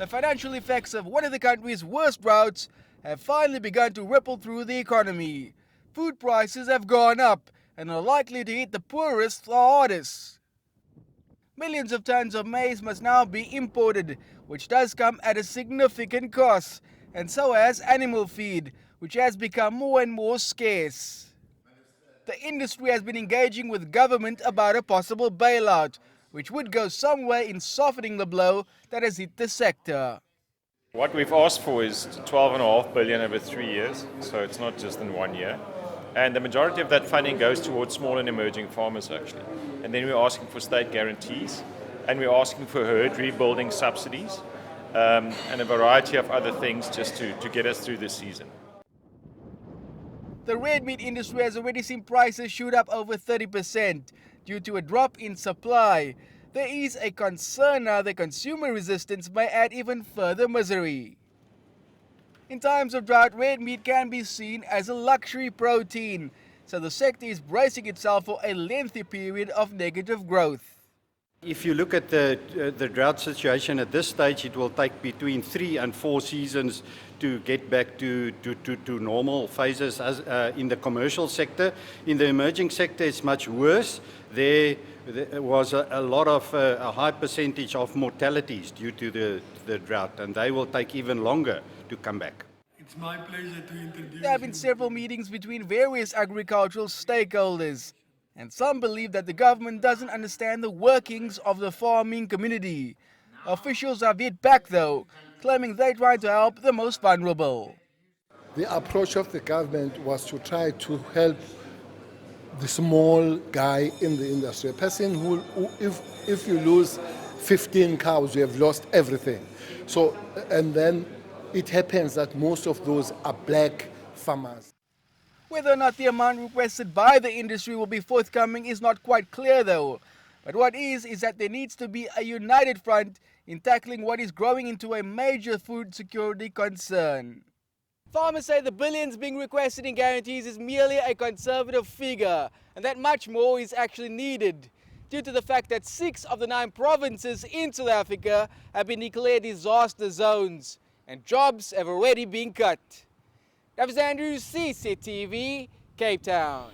The financial effects of one of the country's worst droughts have finally begun to ripple through the economy. Food prices have gone up and are likely to hit the poorest the hardest. Millions of tons of maize must now be imported, which does come at a significant cost, and so has animal feed, which has become more and more scarce. The industry has been engaging with government about a possible bailout, which would go some way in softening the blow that has hit the sector. What we've asked for is 12.5 billion over 3 years, so it's not just in 1 year. And the majority of that funding goes towards small and emerging farmers actually. And then we're asking for state guarantees, and we're asking for herd rebuilding subsidies, and a variety of other things just to get us through this season. The red meat industry has already seen prices shoot up over 30% due to a drop in supply. There is a concern now that consumer resistance may add even further misery. In times of drought, red meat can be seen as a luxury protein, so the sector is bracing itself for a lengthy period of negative growth. If you look at the drought situation at this stage, it will take between 3 and 4 seasons to get back to normal phases as in the commercial sector. In the emerging sector, it's much worse. There was a lot of a high percentage of mortalities due to the drought, and they will take even longer to come back. It's my pleasure to introduce. There have been several meetings between various agricultural stakeholders, and some believe that the government doesn't understand the workings of the farming community. Officials have hit back though, claiming they try to help the most vulnerable. The approach of the government was to try to help the small guy in the industry, a person who if you lose 15 cows, you have lost everything. So, and then it happens that most of those are black farmers. Whether or not the amount requested by the industry will be forthcoming is not quite clear though. But what is that there needs to be a united front in tackling what is growing into a major food security concern. Farmers say the billions being requested in guarantees is merely a conservative figure, and that much more is actually needed, due to the fact that 6 of the 9 provinces in South Africa have been declared disaster zones, and jobs have already been cut. Travers, CCTV, Cape Town.